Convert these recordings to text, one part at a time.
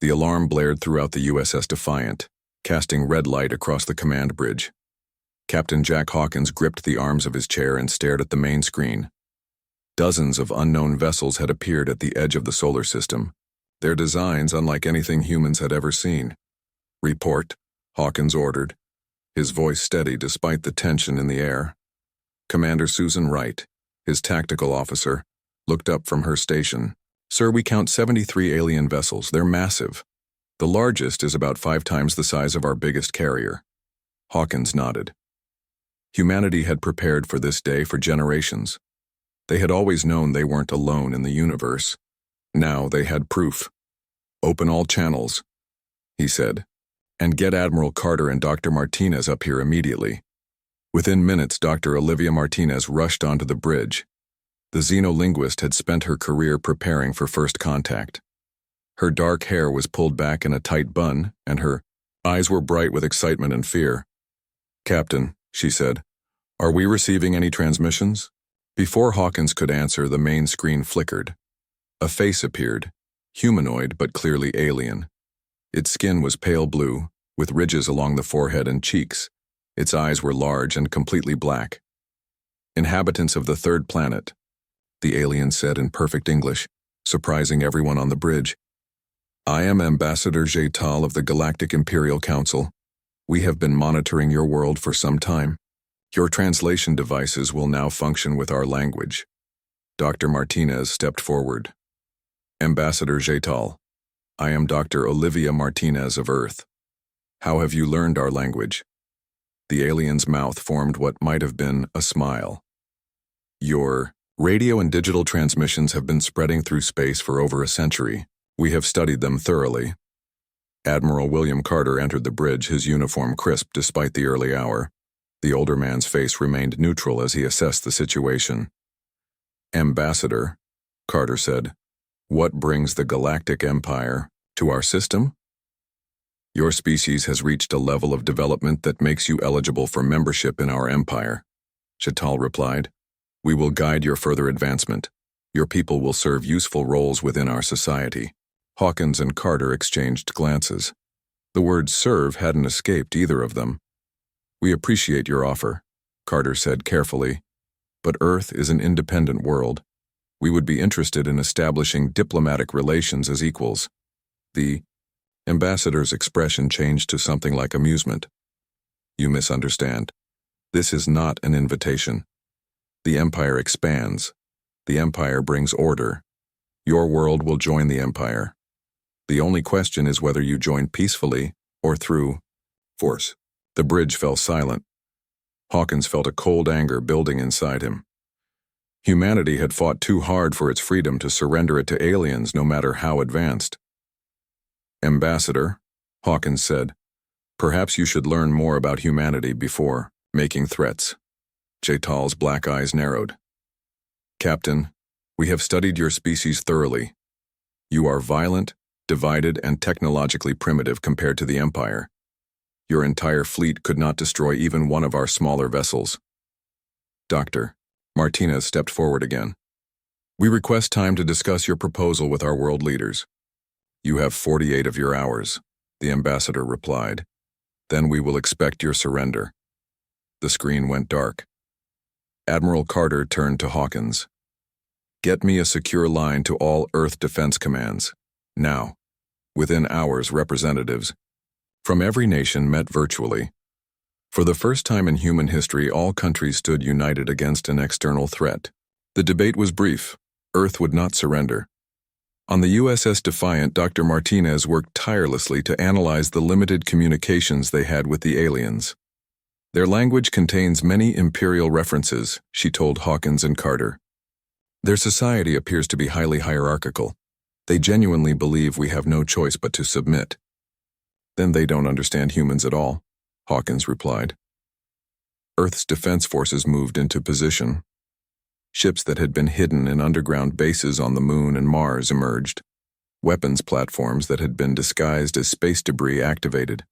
The alarm blared throughout the USS Defiant, casting red light across the command bridge. Captain Jack Hawkins gripped the arms of his chair and stared at the main screen. Dozens of unknown vessels had appeared at the edge of the solar system, their designs unlike anything humans had ever seen. "Report," Hawkins ordered, his voice steady despite the tension in the air. Commander Susan Wright, his tactical officer, looked up from her station. "Sir, we count 73 alien vessels. They're massive. The largest is about 5 times the size of our biggest carrier." Hawkins nodded. Humanity had prepared for this day for generations. They had always known they weren't alone in the universe. Now they had proof. "Open all channels," he said, "and get Admiral Carter and Dr. Martinez up here immediately." Within minutes, Dr. Olivia Martinez rushed onto the bridge. The xenolinguist had spent her career preparing for first contact. Her dark hair was pulled back in a tight bun, and her eyes were bright with excitement and fear. "Captain," she said, "are we receiving any transmissions?" Before Hawkins could answer, the main screen flickered. A face appeared, humanoid but clearly alien. Its skin was pale blue, with ridges along the forehead and cheeks. Its eyes were large and completely black. "Inhabitants of the third planet," the alien said in perfect English, surprising everyone on the bridge. "I am Ambassador Jaital of the Galactic Imperial Council. We have been monitoring your world for some time. Your translation devices will now function with our language." Dr. Martinez stepped forward. "Ambassador Jaital, I am Dr. Olivia Martinez of Earth. How have you learned our language?" The alien's mouth formed what might have been a smile. "Your radio and digital transmissions have been spreading through space for over a century. We have studied them thoroughly." Admiral William Carter entered the bridge, his uniform crisp despite the early hour. The older man's face remained neutral as he assessed the situation. "Ambassador," Carter said, "what brings the Galactic Empire to our system?" "Your species has reached a level of development that makes you eligible for membership in our empire," Jaital replied. "We will guide your further advancement. Your people will serve useful roles within our society." Hawkins and Carter exchanged glances. The word "serve" hadn't escaped either of them. "We appreciate your offer," Carter said carefully, "but Earth is an independent world. We would be interested in establishing diplomatic relations as equals." The ambassador's expression changed to something like amusement. "You misunderstand. This is not an invitation. The Empire expands. The Empire brings order. Your world will join the Empire. The only question is whether you join peacefully or through force." The bridge fell silent. Hawkins felt a cold anger building inside him. Humanity had fought too hard for its freedom to surrender it to aliens, no matter how advanced. "Ambassador," Hawkins said, "perhaps you should learn more about humanity before making threats." Jaital's black eyes narrowed. "Captain, we have studied your species thoroughly. You are violent, divided, and technologically primitive compared to the Empire. Your entire fleet could not destroy even one of our smaller vessels." "Doctor," Martinez stepped forward again, "we request time to discuss your proposal with our world leaders." "You have 48 of your hours," the ambassador replied. "Then we will expect your surrender." The screen went dark. Admiral Carter turned to Hawkins. "Get me a secure line to all Earth defense commands. Now." Within hours, representatives from every nation met virtually. For the first time in human history, all countries stood united against an external threat. The debate was brief. Earth would not surrender. On the USS Defiant, Dr. Martinez worked tirelessly to analyze the limited communications they had with the aliens. "Their language contains many imperial references," she told Hawkins and Carter. "Their society appears to be highly hierarchical. They genuinely believe we have no choice but to submit." "Then they don't understand humans at all," Hawkins replied. Earth's defense forces moved into position. Ships that had been hidden in underground bases on the Moon and Mars emerged. Weapons platforms that had been disguised as space debris activated.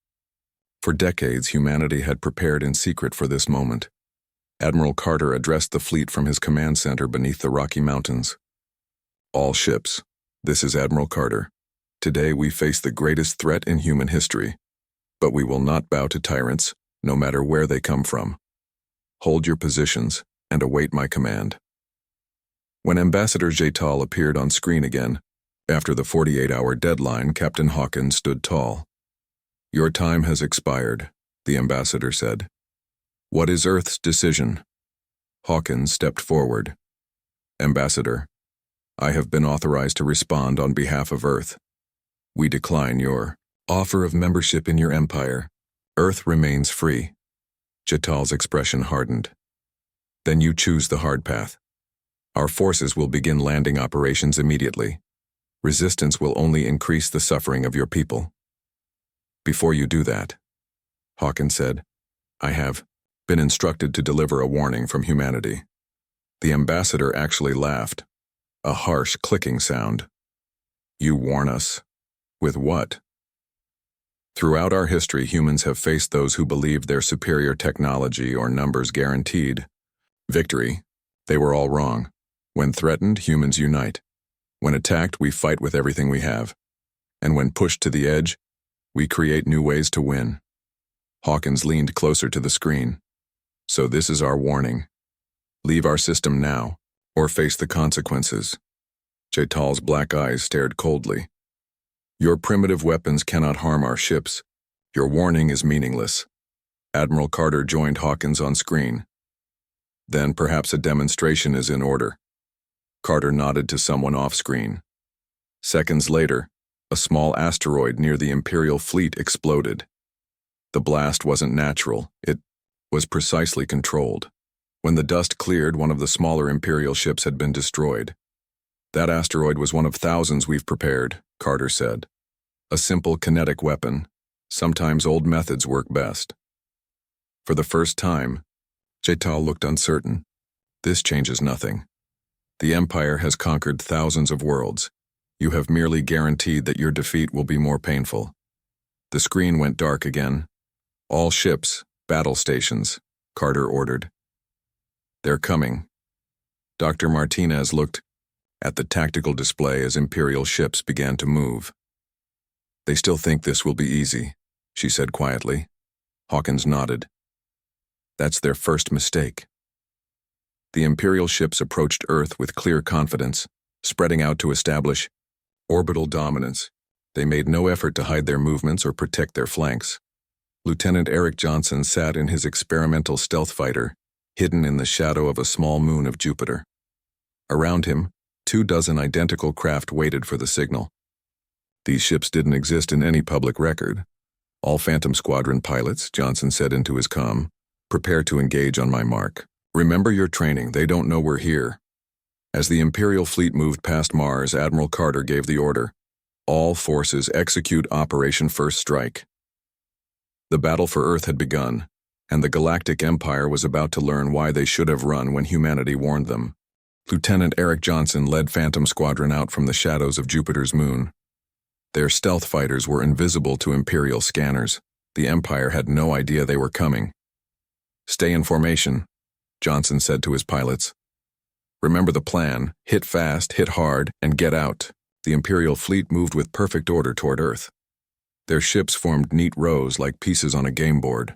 For decades, humanity had prepared in secret for this moment. Admiral Carter addressed the fleet from his command center beneath the Rocky Mountains. "All ships, this is Admiral Carter. Today we face the greatest threat in human history, but we will not bow to tyrants, no matter where they come from. Hold your positions and await my command." When Ambassador Jetal appeared on screen again, after the 48-hour deadline, Captain Hawkins stood tall. "Your time has expired," the ambassador said. "What is Earth's decision?" Hawkins stepped forward. "Ambassador, I have been authorized to respond on behalf of Earth. We decline your offer of membership in your empire. Earth remains free." Jetal's expression hardened. "Then you choose the hard path. Our forces will begin landing operations immediately. Resistance will only increase the suffering of your people." "Before you do that," Hawkins said, "I have been instructed to deliver a warning from humanity." The ambassador actually laughed, a harsh clicking sound. "You warn us? With what?" "Throughout our history, humans have faced those who believed their superior technology or numbers guaranteed victory. They were all wrong. When threatened, humans unite. When attacked, we fight with everything we have. And when pushed to the edge, we create new ways to win." Hawkins leaned closer to the screen. "So this is our warning. Leave our system now, or face the consequences." Jetal's black eyes stared coldly. "Your primitive weapons cannot harm our ships. Your warning is meaningless." Admiral Carter joined Hawkins on screen. "Then perhaps a demonstration is in order." Carter nodded to someone off-screen. Seconds later, a small asteroid near the Imperial fleet exploded. The blast wasn't natural, it was precisely controlled. When the dust cleared, one of the smaller Imperial ships had been destroyed. "That asteroid was one of thousands we've prepared," Carter said. "A simple kinetic weapon. Sometimes old methods work best." For the first time, Jetal looked uncertain. "This changes nothing. The Empire has conquered thousands of worlds. You have merely guaranteed that your defeat will be more painful." The screen went dark again. "All ships, battle stations," Carter ordered. "They're coming." Dr. Martinez looked at the tactical display as Imperial ships began to move. "They still think this will be easy," she said quietly. Hawkins nodded. "That's their first mistake." The Imperial ships approached Earth with clear confidence, spreading out to establish orbital dominance. They made no effort to hide their movements or protect their flanks. Lieutenant Eric Johnson sat in his experimental stealth fighter, hidden in the shadow of a small moon of Jupiter. Around him, 24 identical craft waited for the signal. These ships didn't exist in any public record. "All Phantom Squadron pilots," Johnson said into his comm, "prepare to engage on my mark. Remember your training, they don't know we're here." As the Imperial fleet moved past Mars, Admiral Carter gave the order, "All forces execute Operation First Strike." The battle for Earth had begun, and the Galactic Empire was about to learn why they should have run when humanity warned them. Lieutenant Eric Johnson led Phantom Squadron out from the shadows of Jupiter's moon. Their stealth fighters were invisible to Imperial scanners. The Empire had no idea they were coming. "Stay in formation," Johnson said to his pilots. "Remember the plan, hit fast, hit hard, and get out." The Imperial fleet moved with perfect order toward Earth. Their ships formed neat rows like pieces on a game board.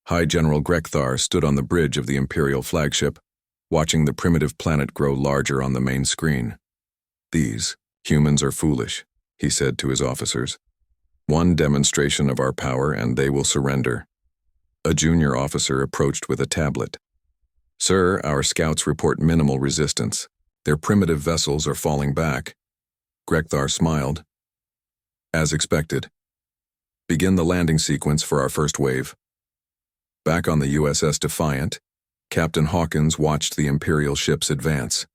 High General Grekthar stood on the bridge of the Imperial flagship, watching the primitive planet grow larger on the main screen. "These humans are foolish," he said to his officers. "One demonstration of our power and they will surrender." A junior officer approached with a tablet. "Sir, our scouts report minimal resistance. Their primitive vessels are falling back." Grekthar smiled. "As expected. Begin the landing sequence for our first wave." Back on the USS Defiant, Captain Hawkins watched the Imperial ships advance.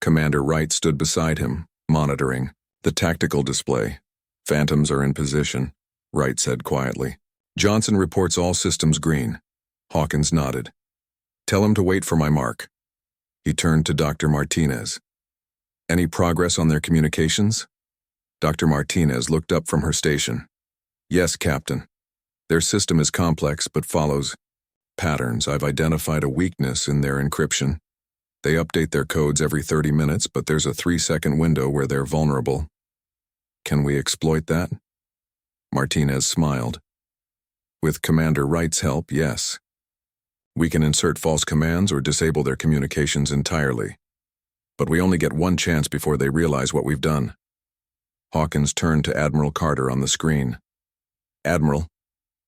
Commander Wright stood beside him, monitoring the tactical display. "Phantoms are in position," Wright said quietly. "Johnson reports all systems green." Hawkins nodded. "Tell him to wait for my mark." He turned to Dr. Martinez. "Any progress on their communications?" Dr. Martinez looked up from her station. "Yes, Captain. Their system is complex but follows patterns. I've identified a weakness in their encryption. They update their codes every 30 minutes, but there's a 3-second window where they're vulnerable." Can we exploit that? Martinez smiled. With Commander Wright's help, yes. We can insert false commands or disable their communications entirely. But we only get one chance before they realize what we've done. Hawkins turned to Admiral Carter on the screen. Admiral,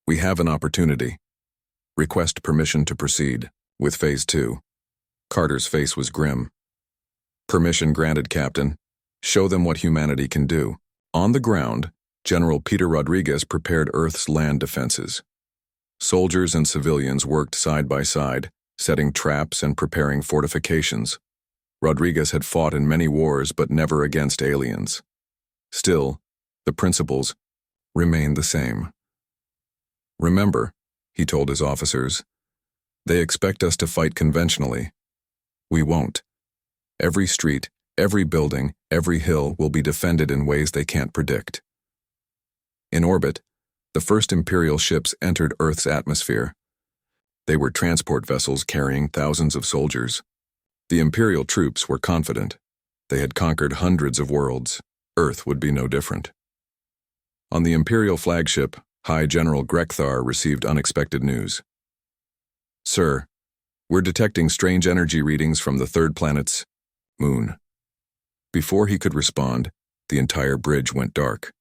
we have an opportunity. Request permission to proceed with Phase 2. Carter's face was grim. Permission granted, Captain. Show them what humanity can do. On the ground, General Peter Rodriguez prepared Earth's land defenses. Soldiers and civilians worked side by side, setting traps and preparing fortifications. Rodriguez had fought in many wars, but never against aliens. Still, the principles remained the same. Remember, he told his officers, they expect us to fight conventionally. We won't. Every street, every building, every hill will be defended in ways they can't predict. In orbit, the first Imperial ships entered Earth's atmosphere. They were transport vessels carrying thousands of soldiers. The Imperial troops were confident. They had conquered hundreds of worlds. Earth would be no different. On the Imperial flagship, High General Grekthar received unexpected news. Sir, we're detecting strange energy readings from the third planet's moon. Before he could respond, the entire bridge went dark.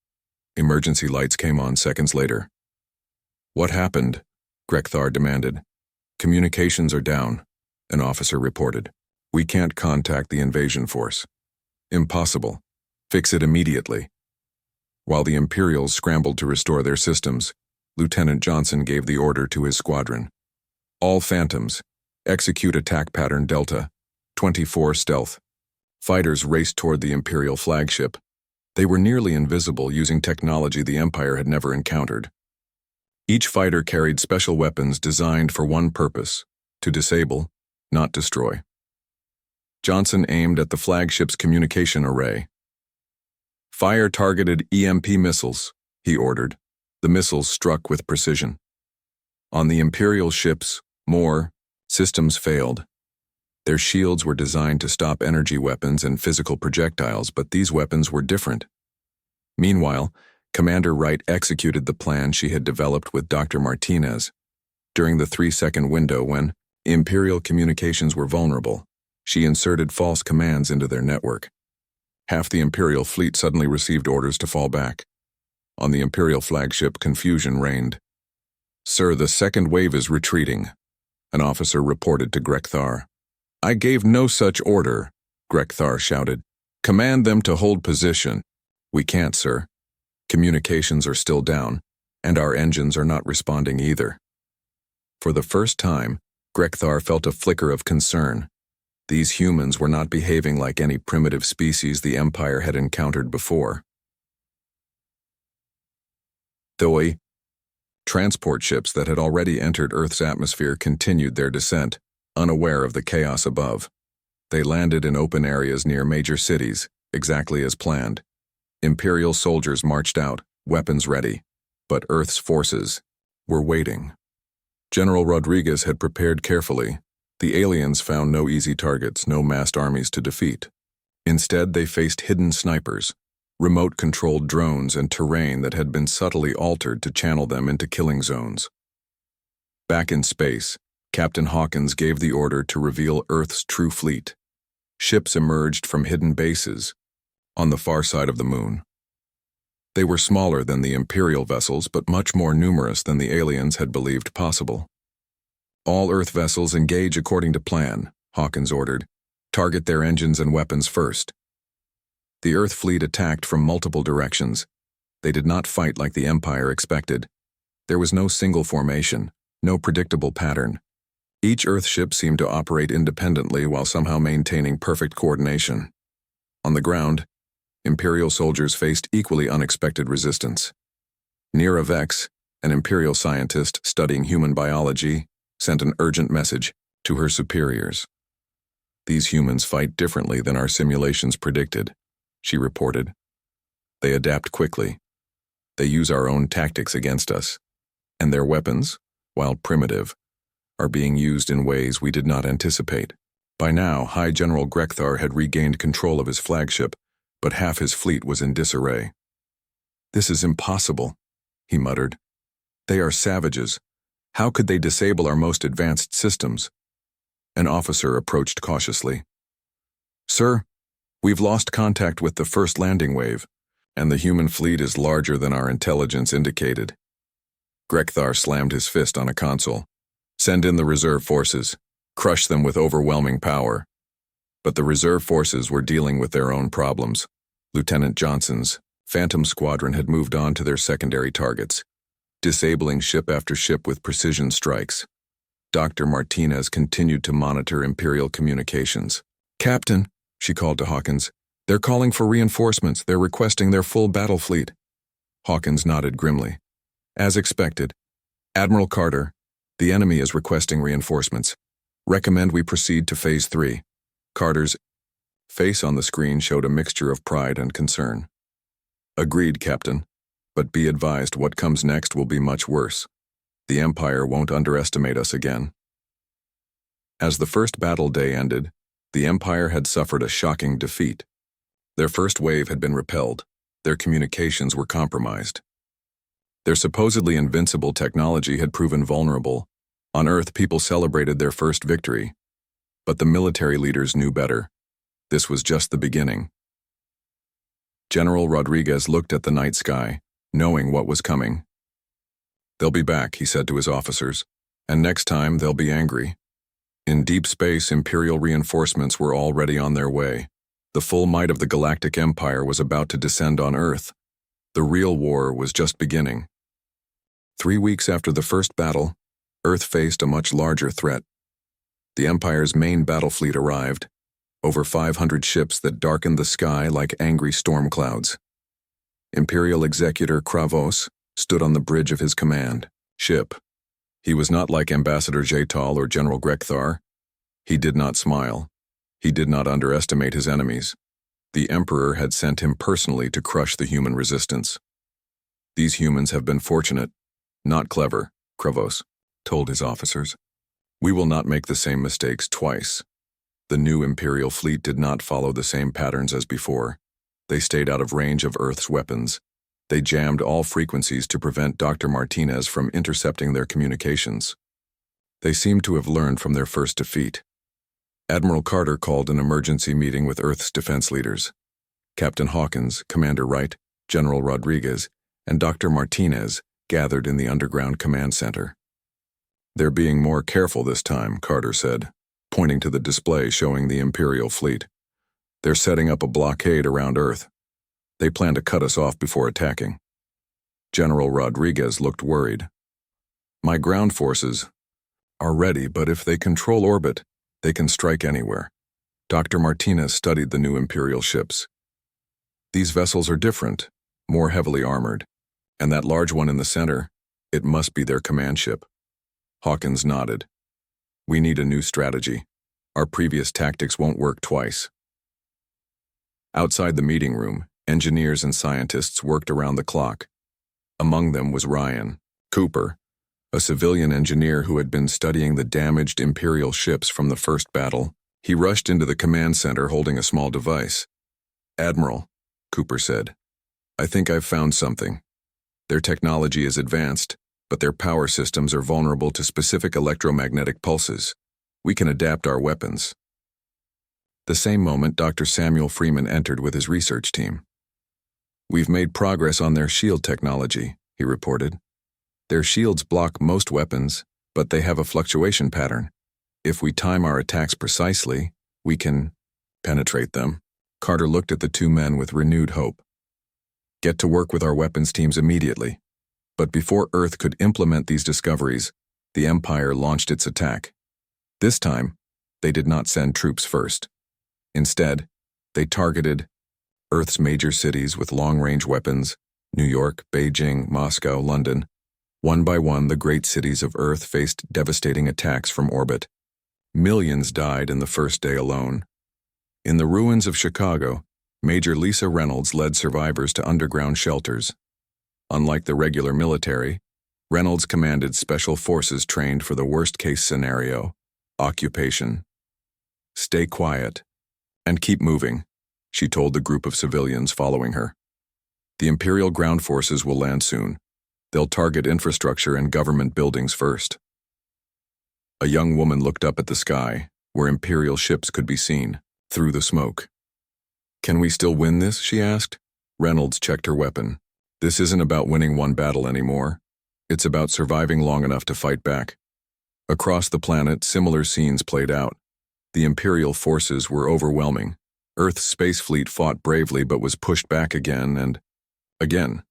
Emergency lights came on seconds later. What happened? Grekthar demanded. Communications are down, an officer reported. We can't contact the invasion force. Impossible. Fix it immediately. While the Imperials scrambled to restore their systems, Lieutenant Johnson gave the order to his squadron. All Phantoms, execute attack pattern Delta, 24 stealth. Fighters raced toward the Imperial flagship. They were nearly invisible using technology the Empire had never encountered. Each fighter carried special weapons designed for one purpose, to disable, not destroy. Johnson aimed at the flagship's communication array. Fire targeted EMP missiles, he ordered. The missiles struck with precision. On the Imperial ships, more systems failed. Their shields were designed to stop energy weapons and physical projectiles, but these weapons were different. Meanwhile, Commander Wright executed the plan she had developed with Dr. Martinez. During the 3-second window when Imperial communications were vulnerable, she inserted false commands into their network. Half the Imperial fleet suddenly received orders to fall back. On the Imperial flagship, confusion reigned. Sir, the second wave is retreating, an officer reported to Grekthar. I gave no such order, Grekthar shouted. Command them to hold position. We can't, sir. Communications are still down, and our engines are not responding either. For the first time, Grekthar felt a flicker of concern. These humans were not behaving like any primitive species the Empire had encountered before. Thoi. Transport ships that had already entered Earth's atmosphere continued their descent, unaware of the chaos above. They landed in open areas near major cities, exactly as planned. Imperial soldiers marched out, weapons ready, but Earth's forces were waiting. General Rodriguez had prepared carefully. The aliens found no easy targets, no massed armies to defeat. Instead, they faced hidden snipers, remote-controlled drones, and terrain that had been subtly altered to channel them into killing zones. Back in space, Captain Hawkins gave the order to reveal Earth's true fleet. Ships emerged from hidden bases on the far side of the moon. They were smaller than the Imperial vessels, but much more numerous than the aliens had believed possible. All Earth vessels engage according to plan, Hawkins ordered. Target their engines and weapons first. The Earth fleet attacked from multiple directions. They did not fight like the Empire expected. There was no single formation, no predictable pattern. Each Earth ship seemed to operate independently while somehow maintaining perfect coordination. On the ground, Imperial soldiers faced equally unexpected resistance. Nira Vex, an Imperial scientist studying human biology, sent an urgent message to her superiors. These humans fight differently than our simulations predicted, she reported. They adapt quickly. They use our own tactics against us, and their weapons, while primitive, are being used in ways we did not anticipate. By now, High General Grekthar had regained control of his flagship, but half his fleet was in disarray. "This is impossible," he muttered. "They are savages. How could they disable our most advanced systems?" An officer approached cautiously. "Sir, we've lost contact with the first landing wave, and the human fleet is larger than our intelligence indicated." Grekthar slammed his fist on a console. "Send in the reserve forces. Crush them with overwhelming power." But the reserve forces were dealing with their own problems. Lieutenant Johnson's Phantom Squadron had moved on to their secondary targets, disabling ship after ship with precision strikes. Dr. Martinez continued to monitor Imperial communications. "Captain," she called to Hawkins, "they're calling for reinforcements. They're requesting their full battle fleet." Hawkins nodded grimly. "As expected. Admiral Carter, the enemy is requesting reinforcements. Recommend we proceed to Phase 3. Carter's face on the screen showed a mixture of pride and concern. "Agreed, Captain. But be advised, what comes next will be much worse. The Empire won't underestimate us again." As the first battle day ended, the Empire had suffered a shocking defeat. Their first wave had been repelled. Their communications were compromised. Their supposedly invincible technology had proven vulnerable. On Earth, people celebrated their first victory. But the military leaders knew better. This was just the beginning. General Rodriguez looked at the night sky, knowing what was coming. "They'll be back," he said to his officers, "and next time they'll be angry." In deep space, Imperial reinforcements were already on their way. The full might of the Galactic Empire was about to descend on Earth. The real war was just beginning. 3 weeks after the first battle, Earth faced a much larger threat. The Empire's main battle fleet arrived, over 500 ships that darkened the sky like angry storm clouds. Imperial Executor Kravos stood on the bridge of his command ship. He was not like Ambassador Jaital or General Grekthar. He did not smile. He did not underestimate his enemies. The Emperor had sent him personally to crush the human resistance. "These humans have been fortunate, not clever," Kravos told his officers. "We will not make the same mistakes twice." The new Imperial fleet did not follow the same patterns as before. They stayed out of range of Earth's weapons. They jammed all frequencies to prevent Dr. Martinez from intercepting their communications. They seemed to have learned from their first defeat. Admiral Carter called an emergency meeting with Earth's defense leaders. Captain Hawkins, Commander Wright, General Rodriguez, and Dr. Martinez gathered in the underground command center. "They're being more careful this time," Carter said, pointing to the display showing the Imperial fleet. "They're setting up a blockade around Earth. They plan to cut us off before attacking." General Rodriguez looked worried. "My ground forces are ready, but if they control orbit, they can strike anywhere." Dr. Martinez studied the new Imperial ships. "These vessels are different, more heavily armored, and that large one in the center, it must be their command ship." Hawkins nodded. "We need a new strategy. Our previous tactics won't work twice." Outside the meeting room, engineers and scientists worked around the clock. Among them was Ryan Cooper, a civilian engineer who had been studying the damaged Imperial ships from the first battle. He rushed into the command center holding a small device. "Admiral," Cooper said, "I think I've found something. Their technology is advanced, but their power systems are vulnerable to specific electromagnetic pulses. We can adapt our weapons." The same moment, Dr. Samuel Freeman entered with his research team. "We've made progress on their shield technology," he reported. "Their shields block most weapons, but they have a fluctuation pattern. If we time our attacks precisely, we can penetrate them." Carter looked at the two men with renewed hope. "Get to work with our weapons teams immediately." But before Earth could implement these discoveries, the Empire launched its attack. This time, they did not send troops first. Instead, they targeted Earth's major cities with long-range weapons: New York, Beijing, Moscow, London. One by one, the great cities of Earth faced devastating attacks from orbit. Millions died in the first day alone. In the ruins of Chicago, Major Lisa Reynolds led survivors to underground shelters. Unlike the regular military, Reynolds commanded special forces trained for the worst-case scenario: occupation. "Stay quiet and keep moving," she told the group of civilians following her. The Imperial ground forces will land soon. They'll target infrastructure and government buildings first. A young woman looked up at the sky, where Imperial ships could be seen, through the smoke. Can we still win this? She asked. Reynolds checked her weapon. This isn't about winning one battle anymore. It's about surviving long enough to fight back. Across the planet, similar scenes played out. The Imperial forces were overwhelming. Earth's space fleet fought bravely but was pushed back again and again.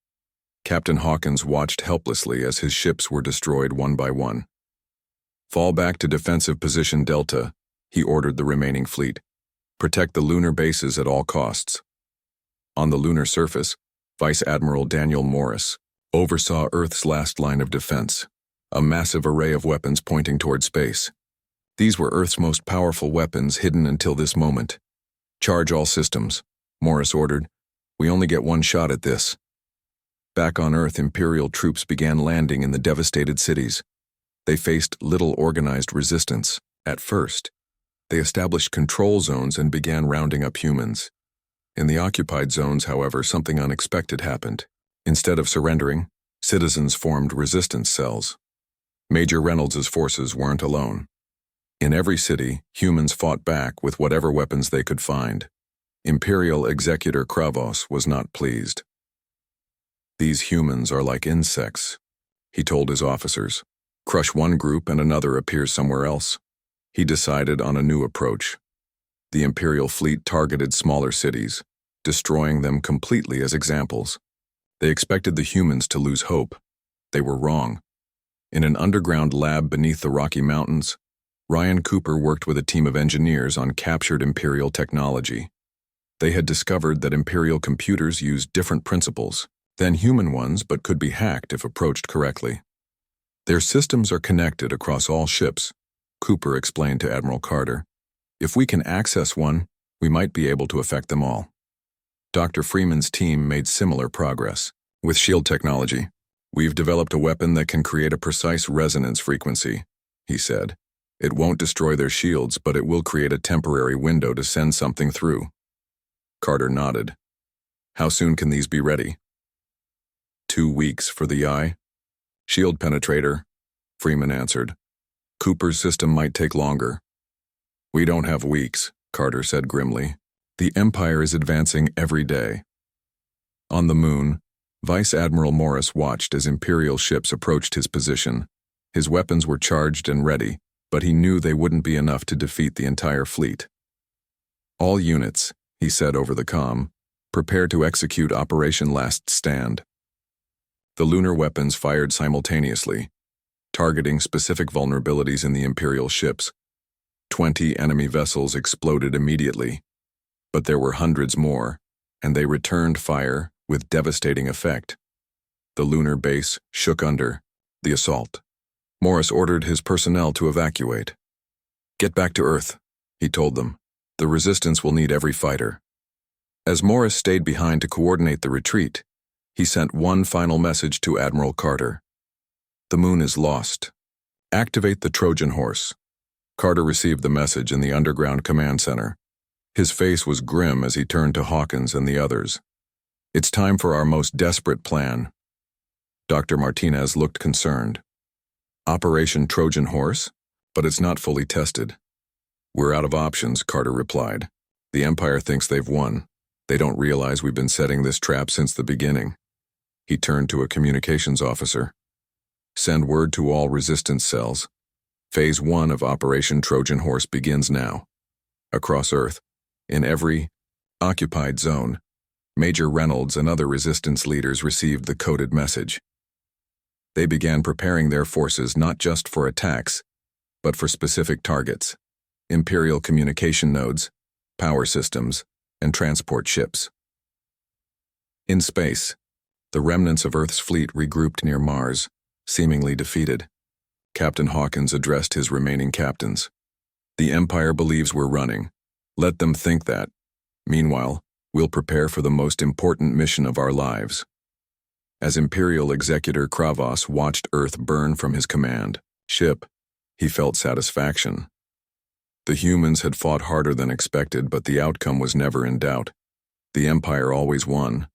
Captain Hawkins watched helplessly as his ships were destroyed one by one. Fall back to defensive position Delta, he ordered the remaining fleet. Protect the lunar bases at all costs. On the lunar surface, Vice Admiral Daniel Morris oversaw Earth's last line of defense, a massive array of weapons pointing toward space. These were Earth's most powerful weapons hidden until this moment. Charge all systems, Morris ordered. We only get one shot at this. Back on Earth, Imperial troops began landing in the devastated cities. They faced little organized resistance. At first, they established control zones and began rounding up humans. In the occupied zones, however, something unexpected happened. Instead of surrendering, citizens formed resistance cells. Major Reynolds' forces weren't alone. In every city, humans fought back with whatever weapons they could find. Imperial Executor Kravos was not pleased. These humans are like insects, he told his officers. Crush one group and another appears somewhere else. He decided on a new approach. The Imperial fleet targeted smaller cities, destroying them completely as examples. They expected the humans to lose hope. They were wrong. In an underground lab beneath the Rocky Mountains, Ryan Cooper worked with a team of engineers on captured Imperial technology. They had discovered that Imperial computers used different principles than human ones but could be hacked if approached correctly. Their systems are connected across all ships, Cooper explained to Admiral Carter. If we can access one, we might be able to affect them all. Dr. Freeman's team made similar progress. With shield technology, we've developed a weapon that can create a precise resonance frequency, he said. It won't destroy their shields, but it will create a temporary window to send something through. Carter nodded. How soon can these be ready? 2 weeks for the eye. Shield penetrator, Freeman answered. Cooper's system might take longer. We don't have weeks, Carter said grimly. The Empire is advancing every day. On the moon, Vice Admiral Morris watched as Imperial ships approached his position. His weapons were charged and ready, but he knew they wouldn't be enough to defeat the entire fleet. All units, he said over the comm, prepare to execute Operation Last Stand. The lunar weapons fired simultaneously, targeting specific vulnerabilities in the Imperial ships. 20 enemy vessels exploded immediately, but there were hundreds more, and they returned fire with devastating effect. The lunar base shook under the assault. Morris ordered his personnel to evacuate. Get back to Earth, he told them. The resistance will need every fighter. As Morris stayed behind to coordinate the retreat, he sent one final message to Admiral Carter. The moon is lost. Activate the Trojan horse. Carter received the message in the underground command center. His face was grim as he turned to Hawkins and the others. It's time for our most desperate plan. Dr. Martinez looked concerned. Operation Trojan Horse? But it's not fully tested. We're out of options, Carter replied. The Empire thinks they've won. They don't realize we've been setting this trap since the beginning. He turned to a communications officer. Send word to all resistance cells. Phase 1 of Operation Trojan Horse begins now. Across Earth, in every occupied zone, Major Reynolds and other resistance leaders received the coded message. They began preparing their forces not just for attacks, but for specific targets: Imperial communication nodes, power systems, and transport ships. In space, the remnants of Earth's fleet regrouped near Mars, seemingly defeated. Captain Hawkins addressed his remaining captains. The Empire believes we're running. Let them think that. Meanwhile, we'll prepare for the most important mission of our lives. As Imperial Executor Kravos watched Earth burn from his command ship, he felt satisfaction. The humans had fought harder than expected, but the outcome was never in doubt. The Empire always won.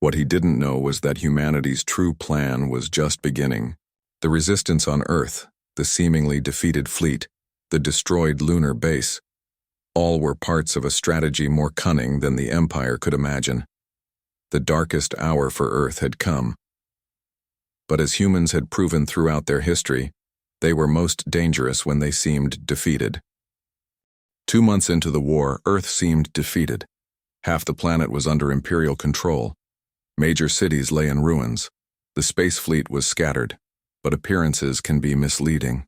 What he didn't know was that humanity's true plan was just beginning. The resistance on Earth, the seemingly defeated fleet, the destroyed lunar base, all were parts of a strategy more cunning than the Empire could imagine. The darkest hour for Earth had come. But as humans had proven throughout their history, they were most dangerous when they seemed defeated. 2 months into the war, Earth seemed defeated. Half the planet was under Imperial control. Major cities lay in ruins. The space fleet was scattered, but appearances can be misleading.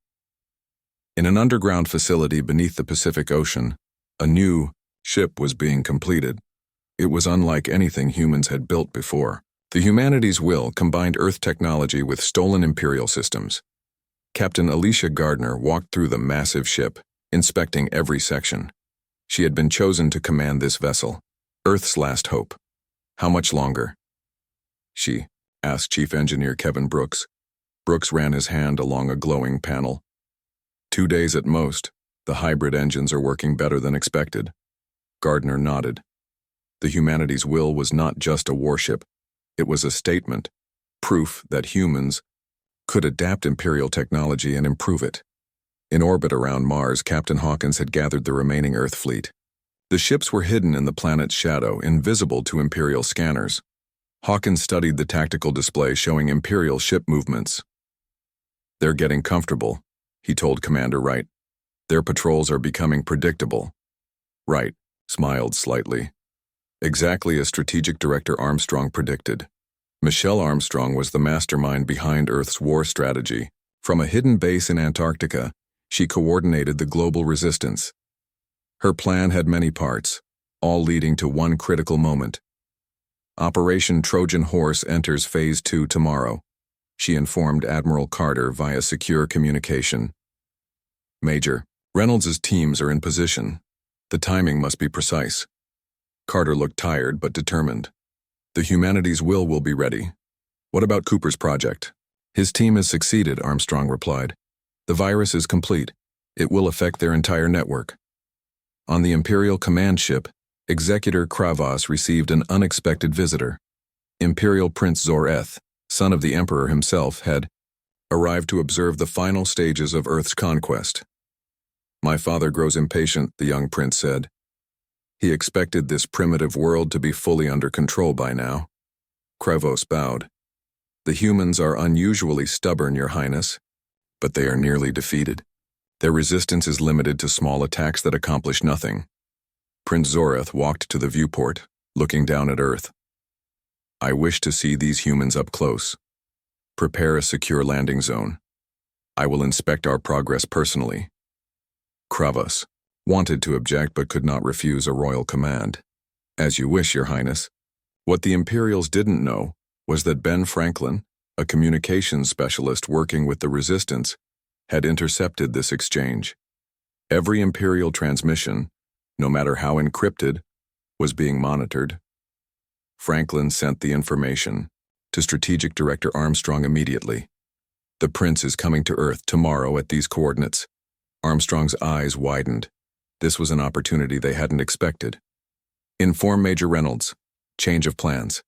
In an underground facility beneath the Pacific Ocean, a new ship was being completed. It was unlike anything humans had built before. The humanity's will combined Earth technology with stolen Imperial systems. Captain Alicia Gardner walked through the massive ship, inspecting every section. She had been chosen to command this vessel, Earth's last hope. How much longer? She asked Chief Engineer Kevin Brooks. Brooks ran his hand along a glowing panel. 2 days at most. The hybrid engines are working better than expected. Gardner nodded. The humanity's will was not just a warship. It was a statement, proof that humans could adapt Imperial technology and improve it. In orbit around Mars, Captain Hawkins had gathered the remaining Earth fleet. The ships were hidden in the planet's shadow, invisible to Imperial scanners. Hawkins studied the tactical display showing Imperial ship movements. "They're getting comfortable," he told Commander Wright. "Their patrols are becoming predictable." Wright smiled slightly. Exactly as Strategic Director Armstrong predicted. Michelle Armstrong was the mastermind behind Earth's war strategy. From a hidden base in Antarctica, she coordinated the global resistance. Her plan had many parts, all leading to one critical moment. Operation Trojan Horse enters Phase 2 tomorrow, she informed Admiral Carter via secure communication. "Major, Reynolds' teams are in position. The timing must be precise." Carter looked tired but determined. "The humanity's will be ready. What about Cooper's project?" "His team has succeeded," Armstrong replied. "The virus is complete. It will affect their entire network." On the Imperial command ship, Executor Kravos received an unexpected visitor. Imperial Prince Zoreth, son of the Emperor himself, had arrived to observe the final stages of Earth's conquest. "My father grows impatient," the young prince said. He expected this primitive world to be fully under control by now. Kravos bowed. "The humans are unusually stubborn, Your Highness, but they are nearly defeated. Their resistance is limited to small attacks that accomplish nothing." Prince Zoreth walked to the viewport, looking down at Earth. "I wish to see these humans up close. Prepare a secure landing zone. I will inspect our progress personally." Kravos wanted to object but could not refuse a royal command. "As you wish, Your Highness." What the Imperials didn't know was that Ben Franklin, a communications specialist working with the Resistance, had intercepted this exchange. Every Imperial transmission, no matter how encrypted, was being monitored. Franklin sent the information to Strategic Director Armstrong immediately. "The Prince is coming to Earth tomorrow at these coordinates." Armstrong's eyes widened. This was an opportunity they hadn't expected. "Inform Major Reynolds. Change of plans."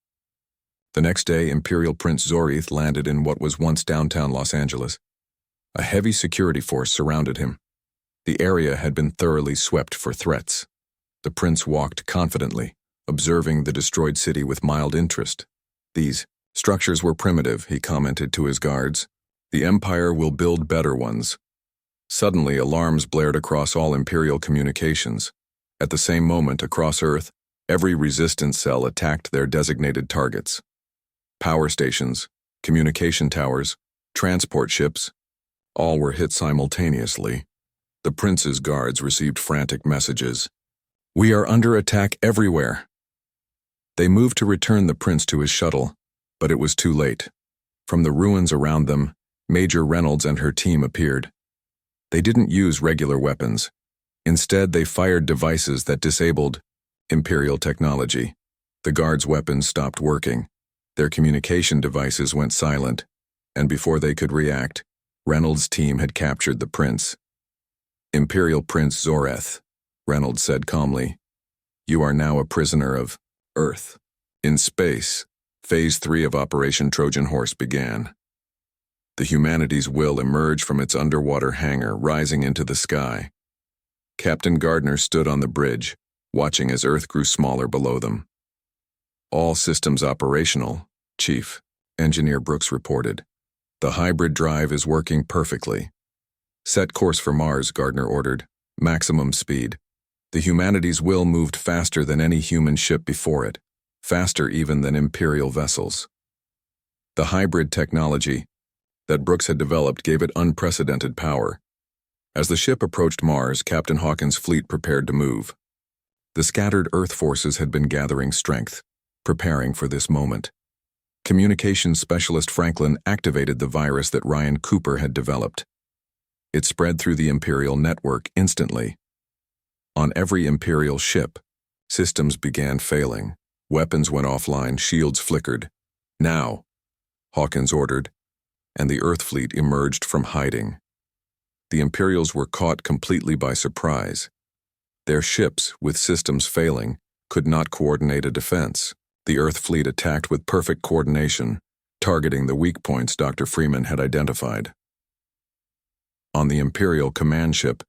The next day, Imperial Prince Zoreth landed in what was once downtown Los Angeles. A heavy security force surrounded him. The area had been thoroughly swept for threats. The prince walked confidently, observing the destroyed city with mild interest. "These structures were primitive," he commented to his guards. "The Empire will build better ones." Suddenly, alarms blared across all Imperial communications. At the same moment, across Earth, every resistance cell attacked their designated targets. Power stations, communication towers, transport ships, all were hit simultaneously. The prince's guards received frantic messages. "We are under attack everywhere." They moved to return the prince to his shuttle, but it was too late. From the ruins around them, Major Reynolds and her team appeared. They didn't use regular weapons. Instead, they fired devices that disabled Imperial technology. The guards' weapons stopped working. Their communication devices went silent, and before they could react, Reynolds' team had captured the prince. "Imperial Prince Zoreth," Reynolds said calmly, "you are now a prisoner of Earth, in space, Phase 3 of Operation Trojan Horse began. The humanity's will emerged from its underwater hangar, rising into the sky. Captain Gardner stood on the bridge, watching as Earth grew smaller below them. All systems operational, Chief, Engineer Brooks reported. The hybrid drive is working perfectly. Set course for Mars, Gardner ordered. Maximum speed. The humanity's will moved faster than any human ship before it, faster even than Imperial vessels. The hybrid technology that Brooks had developed gave it unprecedented power. As the ship approached Mars, Captain Hawkins' fleet prepared to move. The scattered Earth forces had been gathering strength, preparing for this moment. Communications specialist Franklin activated the virus that Ryan Cooper had developed. It spread through the Imperial network instantly. On every Imperial ship, systems began failing. Weapons went offline, shields flickered. Now, Hawkins ordered, and the Earth fleet emerged from hiding. The Imperials were caught completely by surprise. Their ships, with systems failing, could not coordinate a defense. The Earth fleet attacked with perfect coordination, targeting the weak points Dr. Freeman had identified. On the Imperial command ship,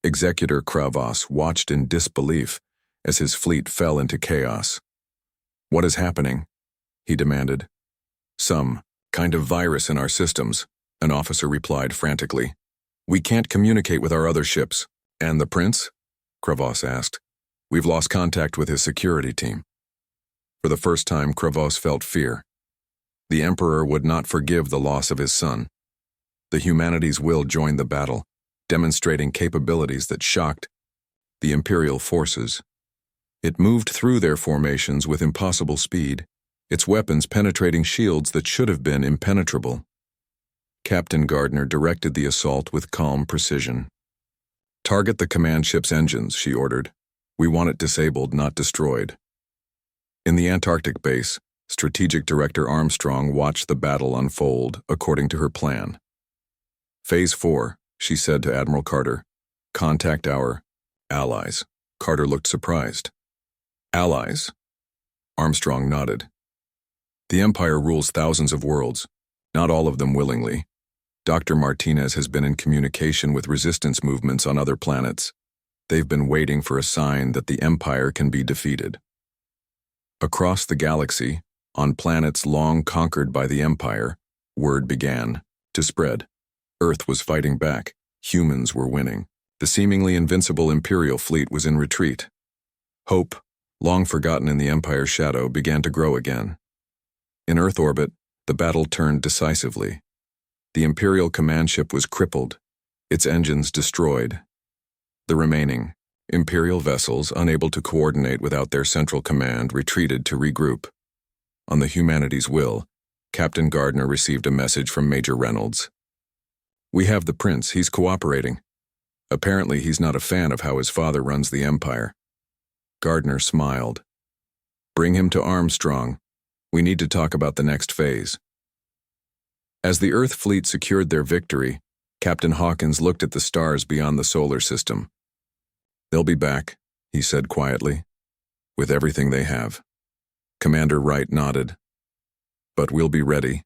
Executor Kravos watched in disbelief as his fleet fell into chaos. "What is happening?" he demanded. "Some kind of virus in our systems," an officer replied frantically. "We can't communicate with our other ships." "And the prince?" Kravos asked. "We've lost contact with his security team." For the first time, Kravos felt fear. The Emperor would not forgive the loss of his son. The humanity's will joined the battle, demonstrating capabilities that shocked the Imperial forces. It moved through their formations with impossible speed, its weapons penetrating shields that should have been impenetrable. Captain Gardner directed the assault with calm precision. "Target the command ship's engines," she ordered. "We want it disabled, not destroyed." In the Antarctic base, Strategic Director Armstrong watched the battle unfold according to her plan. "Phase 4, she said to Admiral Carter. "Contact our allies." Carter looked surprised. "Allies?" Armstrong nodded. "The Empire rules thousands of worlds, not all of them willingly. Dr. Martinez has been in communication with resistance movements on other planets. They've been waiting for a sign that the Empire can be defeated." Across the galaxy, on planets long conquered by the Empire, word began to spread. Earth was fighting back. Humans were winning. The seemingly invincible Imperial fleet was in retreat. Hope, long forgotten in the Empire's shadow, began to grow again. In Earth orbit, the battle turned decisively. The Imperial command ship was crippled, its engines destroyed. The remaining Imperial vessels, unable to coordinate without their central command, retreated to regroup. On the humanity's will, Captain Gardner received a message from Major Reynolds. "We have the prince. He's cooperating. Apparently he's not a fan of how his father runs the Empire." Gardner smiled. "Bring him to Armstrong. We need to talk about the next phase." As the Earth fleet secured their victory, Captain Hawkins looked at the stars beyond the solar system. "They'll be back," he said quietly, "with everything they have." Commander Wright nodded. "But we'll be ready,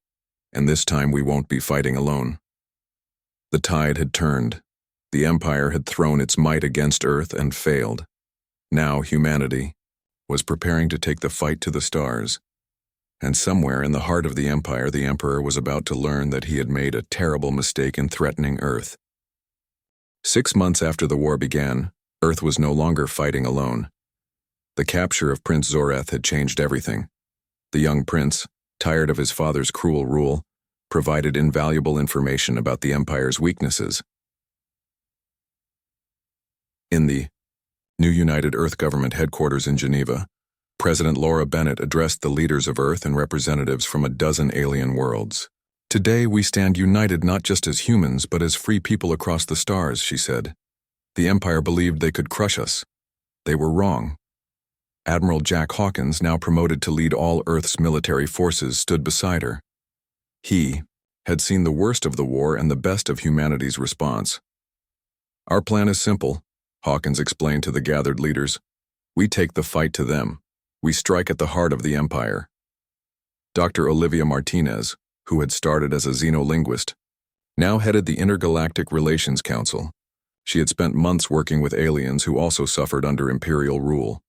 and this time we won't be fighting alone." The tide had turned. The Empire had thrown its might against Earth and failed. Now humanity was preparing to take the fight to the stars. And somewhere in the heart of the Empire, the Emperor was about to learn that he had made a terrible mistake in threatening Earth. 6 months after the war began, Earth was no longer fighting alone. The capture of Prince Zoreth had changed everything. The young prince, tired of his father's cruel rule, provided invaluable information about the Empire's weaknesses. In the new United Earth Government headquarters in Geneva, President Laura Bennett addressed the leaders of Earth and representatives from a dozen alien worlds. "Today we stand united not just as humans, but as free people across the stars," she said. "The Empire believed they could crush us. They were wrong." Admiral Jack Hawkins, now promoted to lead all Earth's military forces, stood beside her. He had seen the worst of the war and the best of humanity's response. "Our plan is simple," Hawkins explained to the gathered leaders. "We take the fight to them. We strike at the heart of the Empire." Dr. Olivia Martinez, who had started as a xenolinguist, now headed the Intergalactic Relations Council. She had spent months working with aliens who also suffered under imperial rule.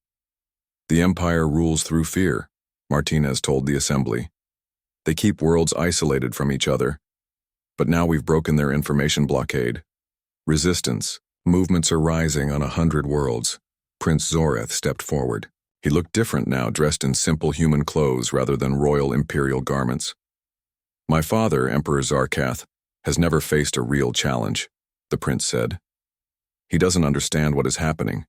The Empire rules through fear, Martinez told the assembly. They keep worlds isolated from each other. But now we've broken their information blockade. Resistance. Movements are rising on 100 worlds. Prince Zoreth stepped forward. He looked different now, dressed in simple human clothes rather than royal imperial garments. My father, Emperor Zarkath, has never faced a real challenge, the prince said. He doesn't understand what is happening.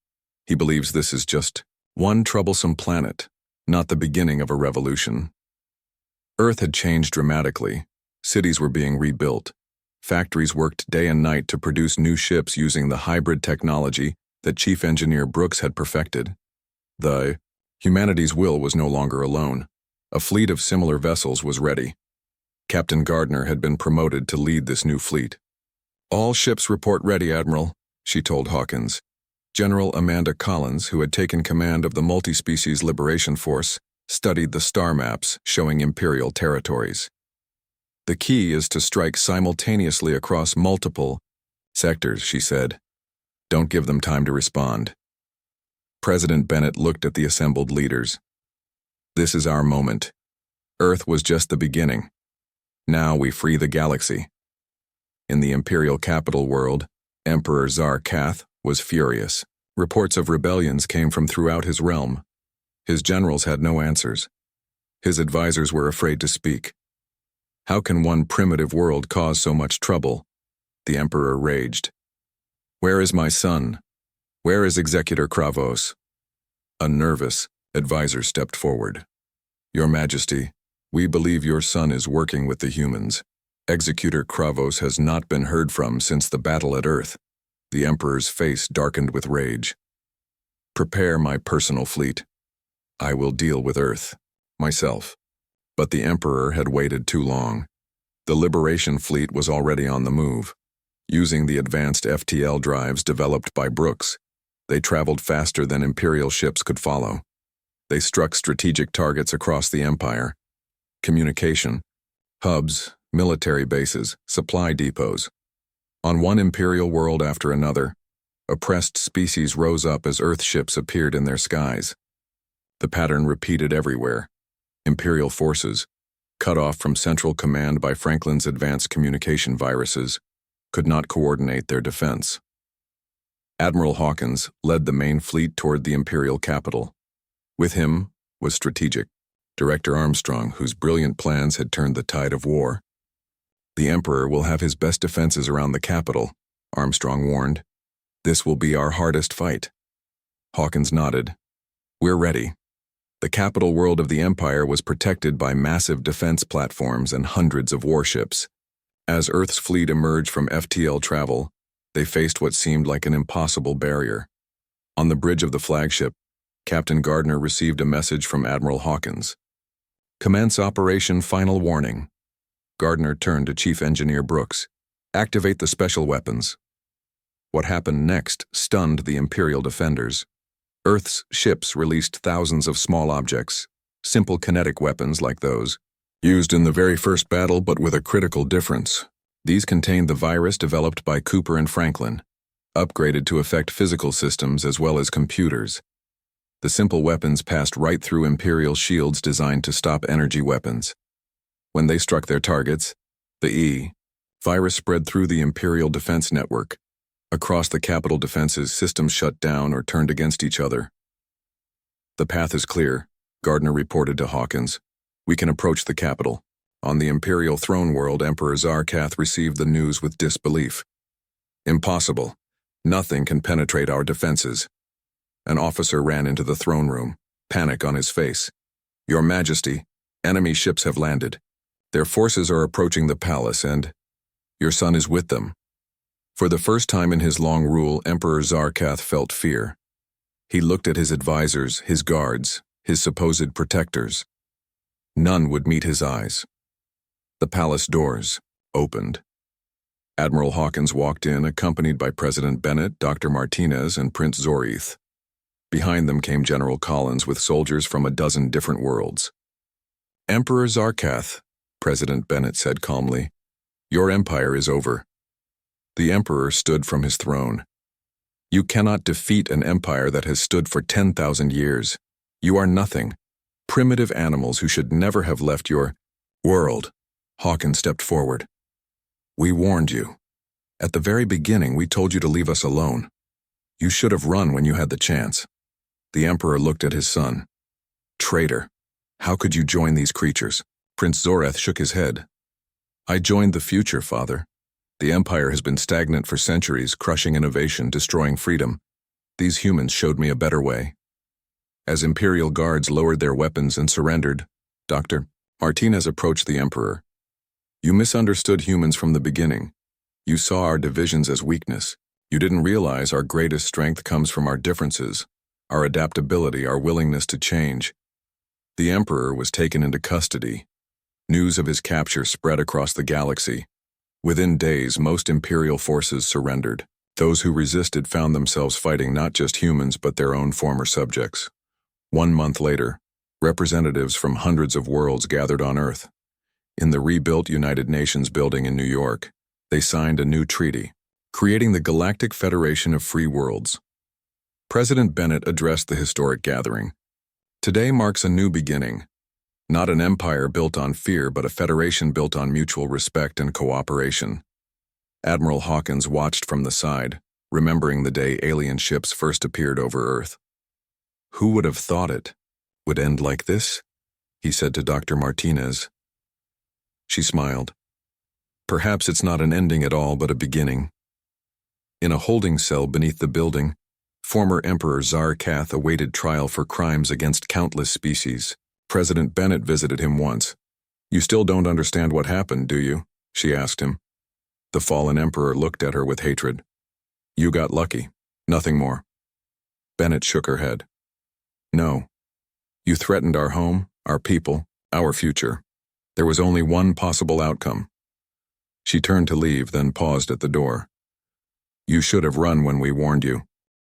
He believes this is just one troublesome planet, not the beginning of a revolution. Earth had changed dramatically. Cities were being rebuilt. Factories worked day and night to produce new ships using the hybrid technology that Chief Engineer Brooks had perfected. Humanity's will was no longer alone. A fleet of similar vessels was ready. Captain Gardner had been promoted to lead this new fleet. All ships report ready, Admiral, she told Hawkins. General Amanda Collins, who had taken command of the Multi-Species Liberation Force, studied the star maps showing Imperial territories. The key is to strike simultaneously across multiple sectors, she said. Don't give them time to respond. President Bennett looked at the assembled leaders. This is our moment. Earth was just the beginning. Now we free the galaxy. In the Imperial capital world, Emperor Zarkath was furious. Reports of rebellions came from throughout his realm. His generals had no answers. His advisors were afraid to speak. How can one primitive world cause so much trouble? The Emperor raged. Where is my son? Where is Executor Kravos? A nervous advisor stepped forward. Your Majesty, we believe your son is working with the humans. Executor Kravos has not been heard from since the battle at Earth. The Emperor's face darkened with rage. Prepare my personal fleet. I will deal with Earth, myself. But the Emperor had waited too long. The Liberation Fleet was already on the move. Using the advanced FTL drives developed by Brooks, they traveled faster than Imperial ships could follow. They struck strategic targets across the Empire. Communication, hubs, military bases, supply depots. On one Imperial world after another, oppressed species rose up as Earth ships appeared in their skies. The pattern repeated everywhere. Imperial forces, cut off from central command by Franklin's advanced communication viruses, could not coordinate their defense. Admiral Hawkins led the main fleet toward the Imperial capital. With him was Strategic Director Armstrong, whose brilliant plans had turned the tide of war. The Emperor will have his best defenses around the capital, Armstrong warned. This will be our hardest fight. Hawkins nodded. We're ready. The capital world of the Empire was protected by massive defense platforms and hundreds of warships. As Earth's fleet emerged from FTL travel, they faced what seemed like an impossible barrier. On the bridge of the flagship, Captain Gardner received a message from Admiral Hawkins. Commence Operation Final Warning. Gardner turned to Chief Engineer Brooks. Activate the special weapons. What happened next stunned the Imperial defenders. Earth's ships released thousands of small objects, simple kinetic weapons like those, used in the very first battle but with a critical difference. These contained the virus developed by Cooper and Franklin, upgraded to affect physical systems as well as computers. The simple weapons passed right through Imperial shields designed to stop energy weapons. When they struck their targets, the virus spread through the Imperial defense network. Across the capital defenses, systems shut down or turned against each other. The path is clear, Gardner reported to Hawkins. We can approach the capital. On the Imperial throne world, Emperor Zarkath received the news with disbelief. Impossible. Nothing can penetrate our defenses. An officer ran into the throne room, panic on his face. Your Majesty, enemy ships have landed. Their forces are approaching the palace and your son is with them. For the first time in his long rule, Emperor Zarkath felt fear. He looked at his advisors, his guards, his supposed protectors. None would meet his eyes. The palace doors opened. Admiral Hawkins walked in, accompanied by President Bennett, Dr. Martinez, and Prince Zoreth. Behind them came General Collins with soldiers from a dozen different worlds. Emperor Zarkath, President Bennett said calmly, your empire is over. The emperor stood from his throne. You cannot defeat an empire that has stood for 10,000 years. You are nothing. Primitive animals who should never have left your world. Hawkins stepped forward. We warned you. At the very beginning, we told you to leave us alone. You should have run when you had the chance. The emperor looked at his son. Traitor. How could you join these creatures? Prince Zoreth shook his head. I joined the future, father. The empire has been stagnant for centuries, crushing innovation, destroying freedom. These humans showed me a better way. As Imperial guards lowered their weapons and surrendered, Dr. Martinez approached the emperor. You misunderstood humans from the beginning. You saw our divisions as weakness. You didn't realize our greatest strength comes from our differences, our adaptability, our willingness to change. The emperor was taken into custody. News of his capture spread across the galaxy. Within days, most Imperial forces surrendered. Those who resisted found themselves fighting not just humans but their own former subjects. 1 month later, representatives from hundreds of worlds gathered on Earth. In the rebuilt United Nations building in New York, they signed a new treaty, creating the Galactic Federation of Free Worlds. President Bennett addressed the historic gathering. Today marks a new beginning. Not an empire built on fear, but a federation built on mutual respect and cooperation. Admiral Hawkins watched from the side, remembering the day alien ships first appeared over Earth. Who would have thought it would end like this? He said to Dr. Martinez. She smiled. Perhaps it's not an ending at all, but a beginning. In a holding cell beneath the building, former Emperor Zarkath awaited trial for crimes against countless species. President Bennett visited him once. You still don't understand what happened, do you? She asked him. The fallen emperor looked at her with hatred. You got lucky. Nothing more. Bennett shook her head. No. You threatened our home, our people, our future. There was only one possible outcome. She turned to leave, then paused at the door. You should have run when we warned you.